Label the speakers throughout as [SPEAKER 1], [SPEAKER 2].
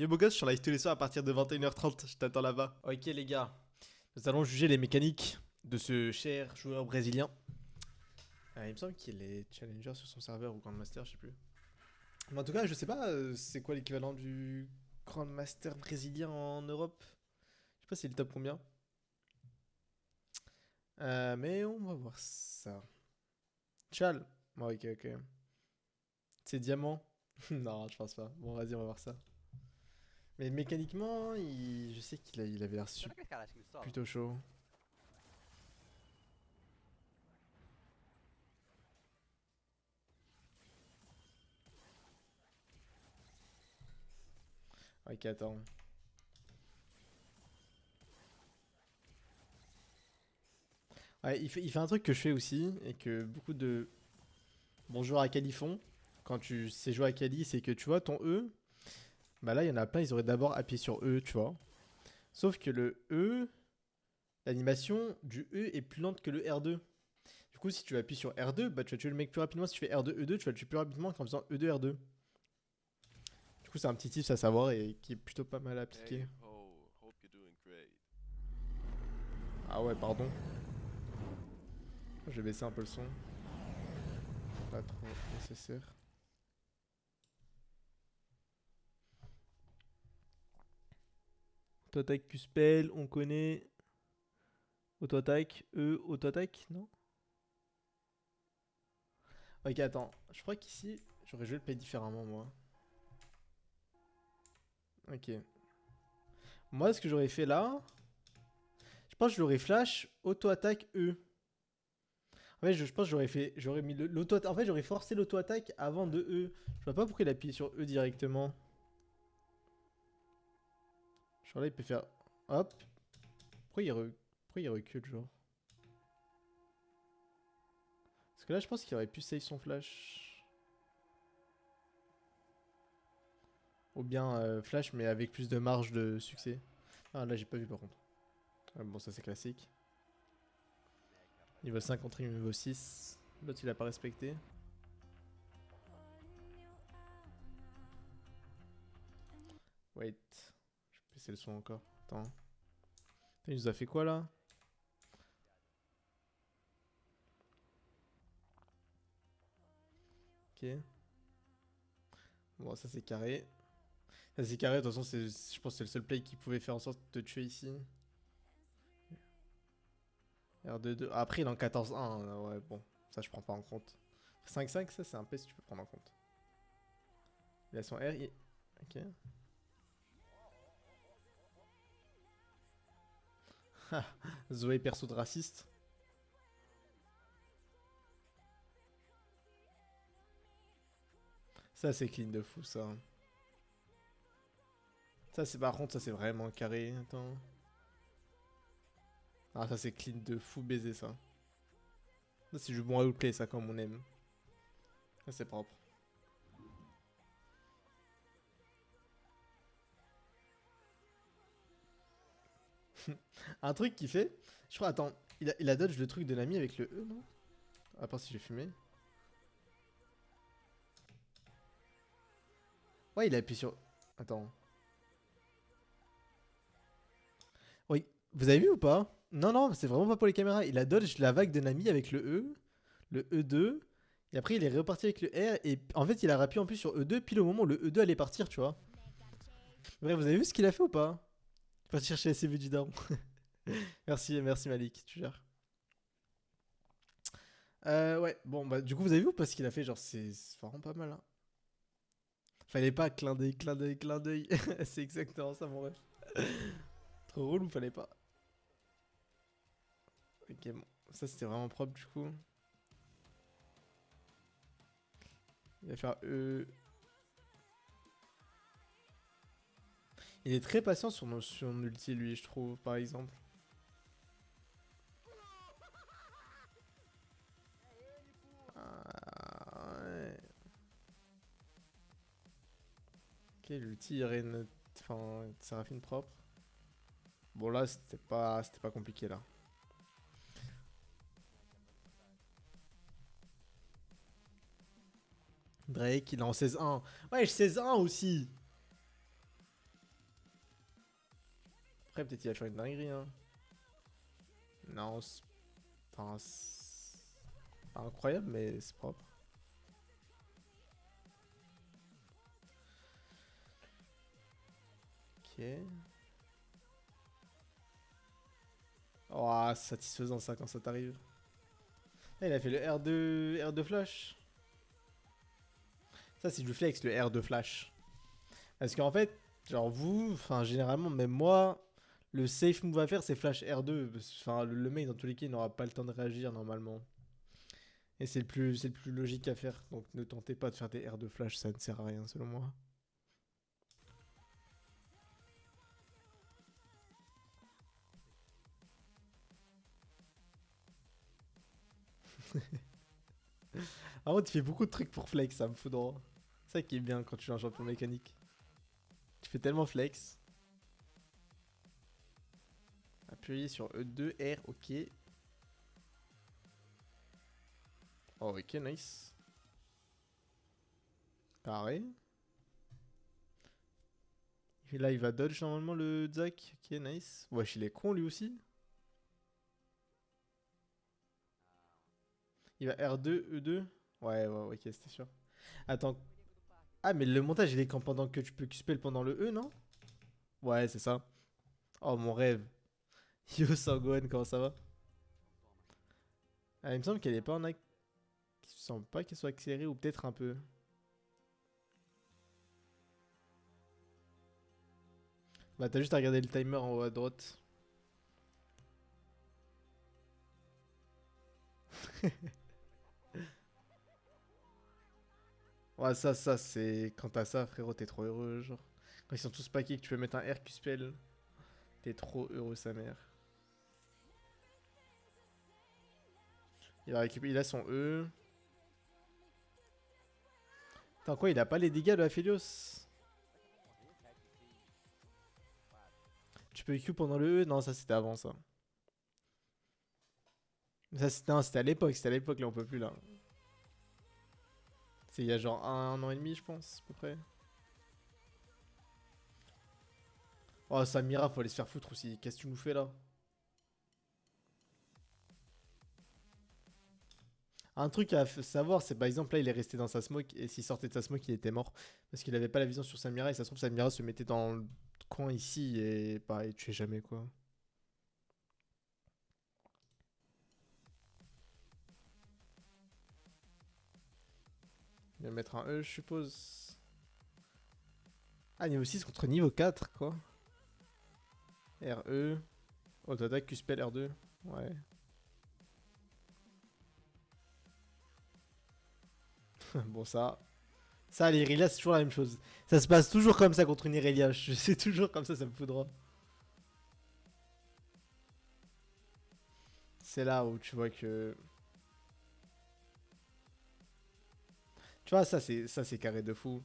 [SPEAKER 1] Yo beau gosse, je suis en live tous les soirs à partir de 21h30, je t'attends là-bas. Ok les gars, nous allons juger les mécaniques de ce cher joueur brésilien. Il me semble qu'il est challenger sur son serveur ou grandmaster, je sais plus. Mais en tout cas, je sais pas c'est quoi l'équivalent du grandmaster brésilien en Europe. Je sais pas s'il top combien. Mais on va voir ça. Chal. Ouais, ok, ok. C'est diamant. Non, je pense pas. Bon, vas-y, on va voir ça. Mais mécaniquement, je sais qu'il avait l'air
[SPEAKER 2] Guarda che cara che solo.
[SPEAKER 1] plutôt chaud. Ok, attends. Ouais, il fait un truc que je fais aussi et que beaucoup de bons joueurs à Kali font. Quand tu sais jouer à Kali, c'est que tu vois ton E, bah là il y en a plein, ils auraient d'abord appuyé sur E, tu vois. Sauf que le E, l'animation du E est plus lente que le R2. Du coup, si tu appuies sur R2, bah tu vas tuer le mec plus rapidement. Si tu fais R2, E2, tu vas le tuer plus rapidement qu'en faisant E2, R2. Du coup, c'est un petit tips à savoir et qui est plutôt pas mal appliqué.
[SPEAKER 3] Hey ho, hope you're doing great.
[SPEAKER 1] Ah ouais, pardon. Je vais baisser un peu le son. Pas trop nécessaire. Auto-attaque Q-Spell, on connaît. Auto-attaque, auto-attaque, non? Ok, attends. Je crois qu'ici, j'aurais joué le play différemment, moi. Ok. Moi, ce que j'aurais fait là, je pense que j'aurais flash, auto-attaque, E. En fait, je pense que j'aurais mis l'auto-attaque. En fait, j'aurais forcé l'auto-attaque avant de E. Je vois pas pourquoi il appuie sur E directement. Genre là, il peut faire. Hop. Pourquoi il recule, genre? Parce que là, je pense qu'il aurait pu save son flash. Ou bien flash, mais avec plus de marge de succès. Ah, là, j'ai pas vu par contre. Ah, bon, ça c'est classique. Niveau 5 contre niveau 6. L'autre, il a pas respecté. Wait. Je vais baisser le son encore. Attends. Il nous a fait quoi là? Ok. Bon, ça c'est carré. Ça c'est carré, de toute façon, je pense que c'est le seul play qui pouvait faire en sorte de te tuer ici. R2-2. Ah, après, il est en 14-1. Ouais, bon. Ça, je prends pas en compte. 5-5, ça c'est un si tu peux prendre en compte. Il a son R. Ok. Zoé perso de raciste. Ça c'est clean de fou ça. Ça c'est par contre ça c'est vraiment carré. Attends. Ah ça c'est clean de fou baiser ça. Ça c'est du bon outplay ça comme on aime. Ça c'est propre. Un truc qui fait. Je crois attends. Il a dodge le truc de l'ami avec le E non? À part si j'ai fumé. Ouais il a appuyé sur. Attends. Oui. Vous avez vu ou pas? Non non c'est vraiment pas pour les caméras. Il a dodge la vague de Nami avec le E. Le E2. Et après, il est reparti avec le R. Et en fait, il a rappuyé en plus sur E2 pile au moment où le E2 allait partir, tu vois. Bref, vous avez vu ce qu'il a fait ou pas? Il est parti chercher la CV du daron. Merci, merci Malik, tu gères. Ouais, bon, bah, du coup, vous avez vu ou pas ce qu'il a fait? Genre, c'est vraiment pas mal, hein. Fallait pas, clin d'œil, clin d'œil, clin d'œil. C'est exactement ça, mon ref. Trop relou, fallait pas. Ok, bon. Ça, c'était vraiment propre, du coup. Il va faire E. Il est très patient sur son ulti, lui, je trouve, par exemple. Ah, ouais. Ok, l'ulti Irene. Enfin, Séraphine propre. Bon, là, c'était pas compliqué, là. Drake, il est en 16-1. Ouais, 16-1 aussi. Après, peut-être il va faire une dinguerie, hein. Non, c'est enfin, c'est pas incroyable, mais c'est propre. Ok. Oh, c'est satisfaisant ça quand ça t'arrive. Ah, il a fait le R2 flash. Ça, c'est du flex, le R2 flash. Parce qu'en fait, genre vous, enfin, généralement, même moi, le safe move à faire, c'est flash R2. Enfin, le mec, dans tous les cas, il n'aura pas le temps de réagir normalement. Et c'est le plus logique à faire. Donc ne tentez pas de faire des R2 flash, ça ne sert à rien selon moi. En vrai, tu fais beaucoup de trucs pour flex, ça me fout droit. C'est ça qui est bien quand tu es un champion mécanique. Tu fais tellement flex. Appuyer sur E2, R, ok. Oh, ok, nice. Pareil. Et là, il va dodge normalement le Zac. Ok, nice. Wesh, il est con lui aussi. Il va R2, E2. Ouais, ouais, ok, c'était sûr. Attends. Ah, mais le montage, il est quand pendant que tu peux Q-spell pendant le E, non? Ouais, c'est ça. Oh, mon rêve. Yo, Sangohan, comment ça va? Ah, il me semble qu'elle est pas en ac... Il me semble pas qu'elle soit accélérée, ou peut-être un peu. Bah, t'as juste à regarder le timer en haut à droite. Ouais, ça, c'est... Quand t'as ça, frérot, t'es trop heureux, genre. Quand ils sont tous paqués, que tu peux mettre un R Q-spell, t'es trop heureux, sa mère. Il va récupérer... Il a son E. Attends, quoi, il a pas les dégâts de Aphelios? Tu peux Q pendant le E? Non, ça, c'était avant, ça. Ça, non, c'était à l'époque, là, on peut plus, là. C'est il y a genre un an et demi, je pense, à peu près. Oh, Samira, faut aller se faire foutre aussi. Qu'est-ce que tu nous fais, là? Un truc à savoir, c'est par exemple, là, il est resté dans sa smoke, et s'il sortait de sa smoke, il était mort. Parce qu'il avait pas la vision sur Samira, et ça se trouve, Samira se mettait dans le coin ici, et pareil, tu sais jamais, quoi. Il va mettre un E, je suppose. Ah, niveau 6 contre niveau 4, quoi. RE. Auto-attaque, Q-spell R2. Ouais. Bon, ça. Ça, les Irelia, c'est toujours la même chose. Ça se passe toujours comme ça contre une Irelia. C'est toujours comme ça me fout droit. C'est là où tu vois que. Tu vois, ça c'est carré de fou.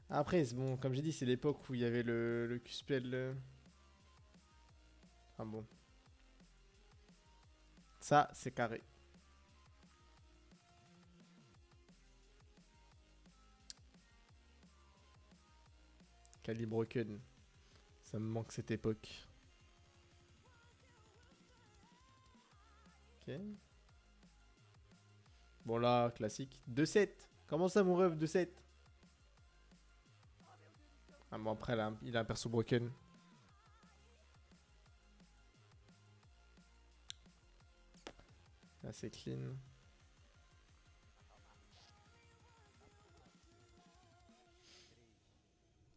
[SPEAKER 1] Après, bon, comme j'ai dit, c'est l'époque où il y avait le Q-spell. Ah bon. Ça, c'est carré. Calibroken. Ça me manque cette époque. Ok. Bon là, classique. 2-7. Comment ça, mon rêve, 2-7? Ah bon, après, là, il a un perso broken. Là, c'est clean.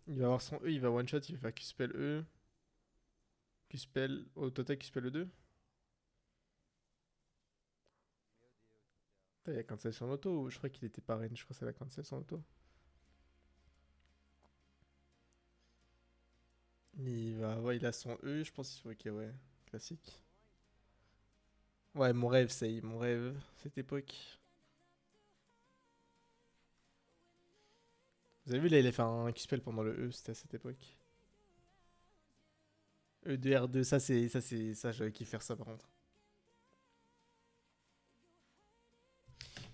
[SPEAKER 1] Il va avoir son E, il va one shot, il va faire Q-spell E. Q-spell, auto-attaque, Q-spell E2. Putain, il a cancel son auto ou je crois qu'il était pas range, je crois que c'est la cancel son auto. Ouais, il a son E, je pense qu'il faut. Ok, ouais, classique. Ouais, mon rêve, c'est mon rêve, cette époque. Vous avez vu là, il a fait un Q-spell pendant le E, c'était à cette époque. E2, R2, ça, j'aurais kiffé faire ça par contre.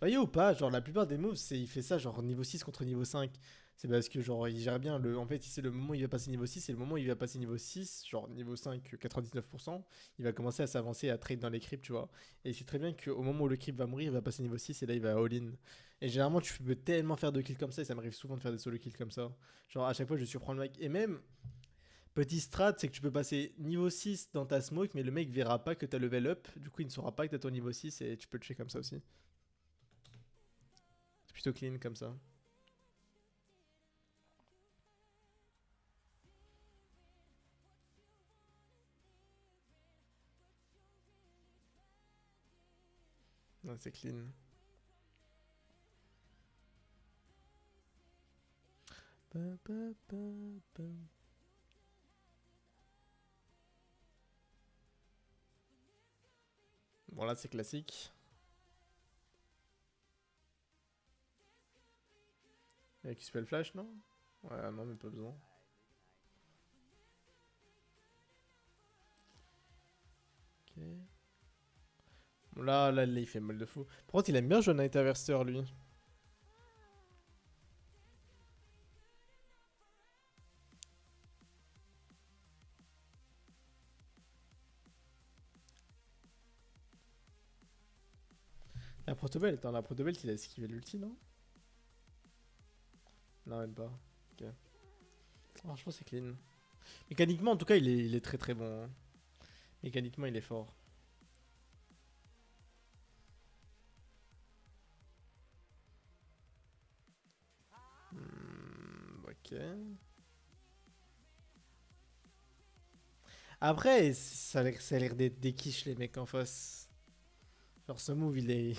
[SPEAKER 1] Bah yo ou pas, genre la plupart des moves, il fait ça genre niveau 6 contre niveau 5. C'est parce que genre il gère bien en fait c'est le moment où il va passer niveau 6 et le moment où il va passer niveau 6, genre niveau 5 99%, il va commencer à s'avancer à trade dans les crypts, tu vois. Et il sait très bien qu'au moment où le crypt va mourir, il va passer niveau 6 et là il va all-in. Et généralement tu peux tellement faire de kills comme ça et ça m'arrive souvent de faire des solo kills comme ça. Genre à chaque fois je surprends le mec et même petit strat, c'est que tu peux passer niveau 6 dans ta smoke mais le mec verra pas que t'as level up, du coup il ne saura pas que t'as ton niveau 6 et tu peux le tuer comme ça aussi. C'est plutôt clean comme ça. Non, c'est clean. Pa, pa, pa, pa. Bon, là, c'est classique. Il y a qui se fait le flash, non? Ouais, non, mais pas besoin. Ok. Bon, là, il fait mal de fou. Par contre, il aime bien jouer Night Harvester, lui. La protobelt, attends, la protobelt, il a esquivé l'ulti, non? Non, même pas. Ok. Franchement, c'est clean. Mécaniquement, en tout cas, il est très très bon, hein. Mécaniquement, il est fort. Ok. Après, ça a l'air d'être des quiches, les mecs en face. Genre, ce move, il est.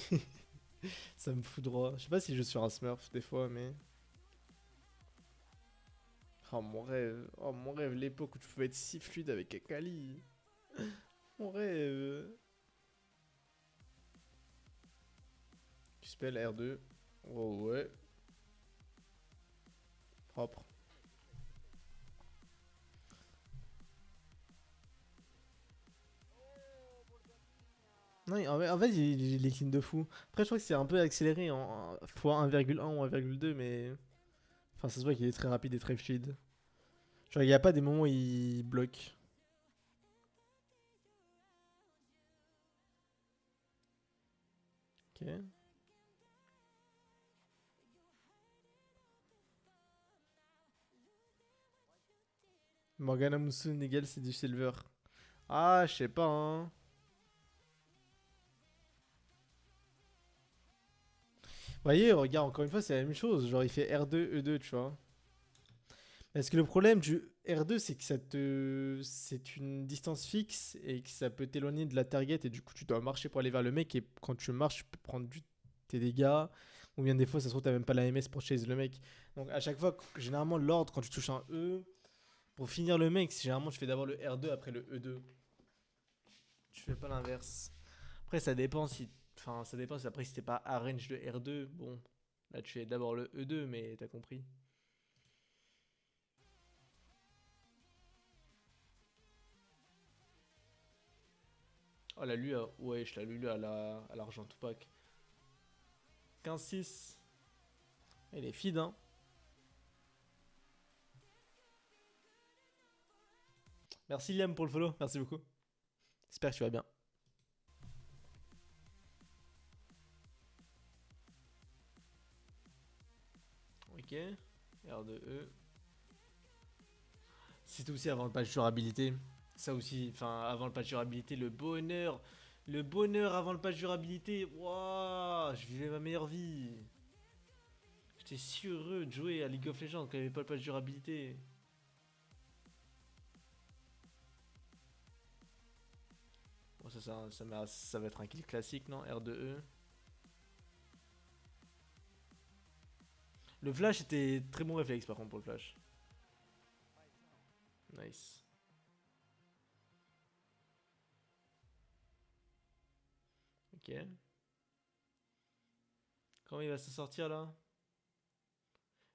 [SPEAKER 1] Ça me fout droit. Je sais pas si je suis un smurf des fois, mais. Oh mon rêve. Oh mon rêve, l'époque où tu pouvais être si fluide avec Akali. Mon rêve. Tu spell R2. Oh ouais. Propre. Non, en fait, il est clean de fou. Après, je crois que c'est un peu accéléré en fois 1,1 ou 1,2, mais. Enfin, ça se voit qu'il est très rapide et très fluide. Genre, il n'y a pas des moments où il bloque. Ok. Morgana Musume Nigel, c'est du silver. Ah, je sais pas, hein. Vous voyez, regarde, encore une fois, c'est la même chose. Genre, il fait R2, E2, tu vois. Parce que le problème du R2, c'est que c'est une distance fixe et que ça peut t'éloigner de la target et du coup, tu dois marcher pour aller vers le mec et quand tu marches, tu peux prendre tes dégâts. Ou bien des fois, ça se trouve, t'as même pas la MS pour chase le mec. Donc, à chaque fois, généralement, l'ordre, quand tu touches un E, pour finir le mec, généralement, tu fais d'abord le R2 après le E2. Tu fais pas l'inverse. Après, ça dépend si. Enfin, ça dépend si après, si t'es pas arrange le R2. Bon, là, tu fais d'abord le E2, mais t'as compris. Oh, la lui, ouais, je l'ai lu à l'argent Tupac. 15-6. Elle est feed, hein. Merci Liam pour le follow, merci beaucoup. J'espère que tu vas bien. Ok. R2E. C'est aussi avant le patch durabilité. Ça aussi, enfin, avant le patch durabilité, le bonheur. Le bonheur avant le patch durabilité. Waouh, je vivais ma meilleure vie. J'étais si heureux de jouer à League of Legends quand il n'y avait pas le patch durabilité. Bon, ça va être un kill classique, non? R2E. Le flash était très bon réflexe par contre pour le flash. Nice. Ok. Comment il va se sortir là?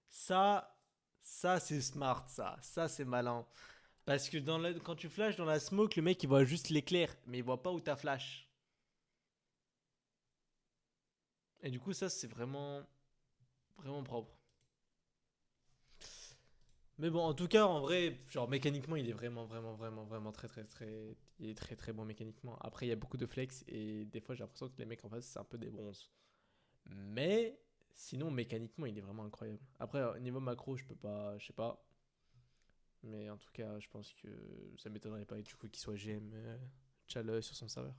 [SPEAKER 1] Ça, ça c'est smart ça. Ça c'est malin. Parce que quand tu flashes dans la smoke, le mec il voit juste l'éclair, mais il voit pas où t'as flash. Et du coup ça c'est vraiment, vraiment propre. Mais bon, en tout cas, en vrai, genre mécaniquement, il est vraiment très, très, très. Il est très, très bon mécaniquement. Après, il y a beaucoup de flex et des fois, j'ai l'impression que les mecs en face, c'est un peu des bronzes. Mais sinon, mécaniquement, il est vraiment incroyable. Après, au niveau macro, je peux pas, je sais pas. Mais en tout cas, je pense que ça m'étonnerait pas du coup qu'il soit GM Chal sur son serveur.